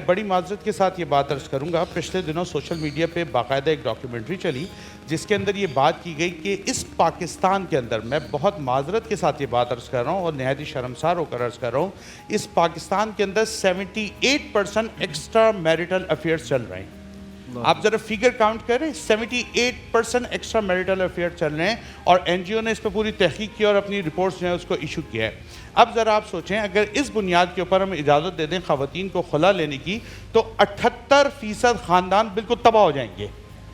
بڑی معذرت کے ساتھ یہ بات عرض کروں گا، پچھلے دنوں سوشل میڈیا پہ باقاعدہ ایک ڈاکیومنٹری چلی جس کے اندر یہ بات کی گئی کہ اس پاکستان کے اندر، میں بہت معذرت کے ساتھ یہ بات عرض کر رہا ہوں اور نہایت ہی شرمسار ہو کر عرض کر رہا ہوں، اس پاکستان کے اندر 78% ایکسٹرا میریٹل افیئرز چل رہے ہیں. آپ ذرا فیگر کاؤنٹ کریں، 78% ایکسٹرا میریٹل افیئر چل رہے ہیں اور این جی او نے اس پہ پوری تحقیق کی اور اپنی رپورٹس جو ہیں اس کو ایشو کیا ہے. اب ذرا آپ سوچیں، اگر اس بنیاد کے اوپر ہم اجازت دے دیں خواتین کو خلا لینے کی تو 78% خاندان بالکل تباہ ہو جائیں گے.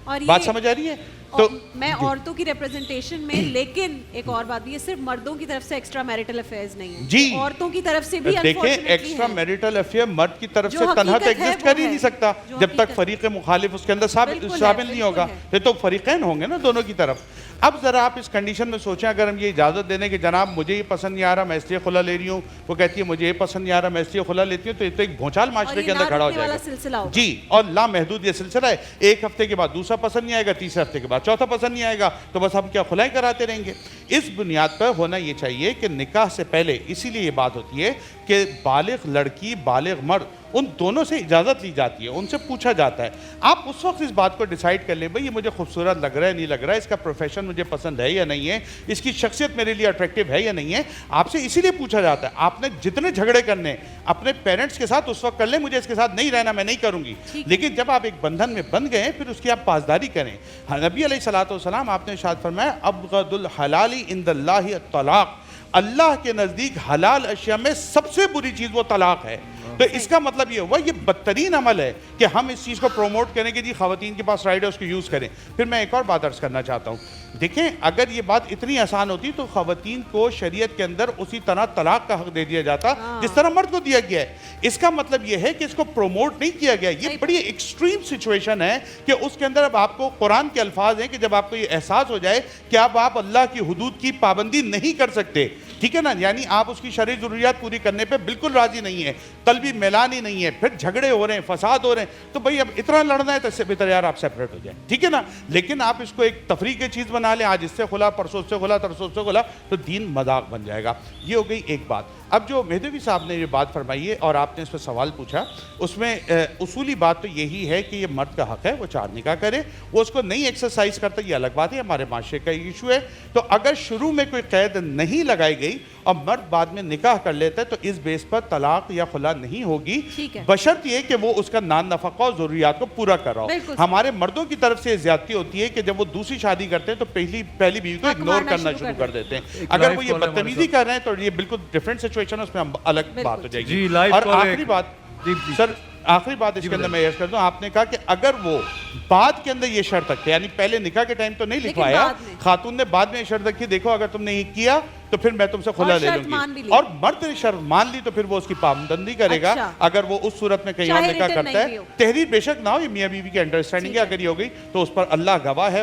بات سمجھ آ رہی ہے؟ تو میں عورتوں کی ریپرزنٹیشن میں، لیکن ایک اور بات بھی ہے، صرف مردوں کی طرف سے ایکسٹرا میریٹل افیئرز نہیں ہیں جی، عورتوں کی طرف سے بھی دیکھیں ایکسٹرا میریٹل افیئر مرد کی طرف سے تنہا تو ایگزسٹ کر ہی نہیں سکتا جب تک فریق مخالف اس کے اندر شامل نہیں ہوگا. یہ تو فریقین ہوں گے نا دونوں کی طرف. اب ذرا آپ اس کنڈیشن میں سوچیں، اگر ہم یہ اجازت دیں کہ جناب مجھے یہ پسند نہیں آ رہا میں اس لیے خلا لے رہی ہوں، وہ کہتی ہے مجھے یہ پسند نہیں آ رہا میں اس لیے خلا لیتی ہوں، تو یہ تو ایک بھونچال معاشرے کے اندر کھڑا ہو جائے گا جی. اور لامحدود یہ سلسلہ ہے، ایک ہفتے کے بعد دوسرا پسند نہیں آئے گا، تیسرے ہفتے کے بعد چوتھا پسند نہیں آئے گا، تو بس ہم کیا خلائیں کراتے رہیں گے. اس بنیاد پر ہونا یہ چاہیے کہ نکاح سے پہلے، اسی لیے یہ بات ہوتی ہے کہ بالغ لڑکی بالغ مرد ان دونوں سے اجازت لی جاتی ہے، ان سے پوچھا جاتا ہے. آپ اس وقت اس بات کو ڈیسائیڈ کر لیں بھئی یہ مجھے خوبصورت لگ رہا ہے نہیں لگ رہا ہے، اس کا پروفیشن مجھے پسند ہے یا نہیں ہے، اس کی شخصیت میرے لیے اٹریکٹیو ہے یا نہیں ہے. آپ سے اسی لیے پوچھا جاتا ہے. آپ نے جتنے جھگڑے کرنے اپنے پیرنٹس کے ساتھ اس وقت کر لیں، مجھے اس کے ساتھ نہیں رہنا، میں نہیں کروں گی، لیکن جب آپ ایک بندھن میں بندھ گئے پھر اس کی آپ پاسداری کریں. نبی علیہ الصلوۃ والسلام آپ نے ارشاد فرمایا ابغض الحلال عند اللہ الطلاق، اللہ کے نزدیک حلال اشیاء میں سب سے بری چیز وہ طلاق ہے. تو اس کا مطلب یہ ہوا یہ بدترین عمل ہے کہ ہم اس چیز کو پروموٹ کریں کہ جی خواتین کے پاس رائٹ ہے اس کو یوز کریں. پھر میں ایک اور بات عرض کرنا چاہتا ہوں، دیکھیں اگر یہ بات اتنی آسان ہوتی تو خواتین کو شریعت کے اندر اسی طرح طلاق کا حق دے دیا جاتا جس طرح مرد کو دیا گیا ہے. اس کا مطلب یہ ہے کہ اس کو پروموٹ نہیں کیا گیا. یہ بڑی ایکسٹریم سچویشن ہے کہ اس کے اندر اب آپ کو قرآن کے الفاظ ہیں کہ جب آپ کو یہ احساس ہو جائے کہ اب آپ اللہ کی حدود کی پابندی نہیں کر سکتے، ٹھیک ہے نا، یعنی آپ اس کی شرعی ضروریات پوری کرنے پہ بالکل راضی نہیں ہے، قلبی میلان ہی نہیں ہے، پھر جھگڑے ہو رہے ہیں، فساد ہو رہے ہیں، تو بھئی اب اتنا لڑنا ہے تو اس سے بہتر یار آپ سیپریٹ ہو جائیں، ٹھیک ہے نا. لیکن آپ اس کو ایک تفریح کی چیز بنا لیں، آج اس سے خلا پرسوں سے خلا ترسوں سے خلا، تو دین مذاق بن جائے گا. یہ ہو گئی ایک بات. اب جو مہدوی صاحب نے یہ بات فرمائی ہے اور آپ نے اس پہ سوال پوچھا، اس میں اصولی بات تو یہی ہے کہ یہ مرد کا حق ہے وہ 4 نکاح کرے، وہ اس کو نہیں ایکسرسائز کرتا یہ الگ بات ہے، ہمارے معاشرے کا ایشو ہے. تو اگر شروع میں کوئی قید نہیں لگائی گئی اور مرد بعد میں نکاح کر لیتا ہے تو اس بیس پر طلاق یا خلا نہیں ہوگی، بشرط یہ کہ وہ اس کا نان نفقہ اور ضروریات کو پورا کر رہا ہو. ہمارے مردوں کی طرف سے زیادتی ہوتی ہے کہ جب وہ دوسری شادی کرتے ہیں تو پہلی بیوی کو اگنور کرنا شروع کر دیتے ہیں. اگر وہ یہ بدتمیزی کر رہے ہیں تو یہ بالکل ڈیفرنٹ سچویشن ہے، اس میں الگ بات ہو جائے گی. اور آخری بات سر، آخری بات اس کے اندر میں یہ کر دوں، آپ نے کہا کہ اگر وہ بعد کے اندر یہ شرط رکھتے، یعنی پہلے نکاح کے ٹائم تو نہیں لکھوایا، خاتون نے بعد میں یہ شرط رکھی دیکھو اگر تم نے یہ کیا تو پھر میں تم سے خلا لے لوں گی، اور مرد نے شرط مان لی تو پھر وہ اس کی پابندی کرے گا. اگر وہ اس صورت میں کہیں اور نکاح کرتا ہے، تحریر بے شک نہ ہو، یہ میاں بیوی کی انڈرسٹینڈنگ ہے، اگر یہ ہو گئی تو اس پر اللہ گواہ ہے.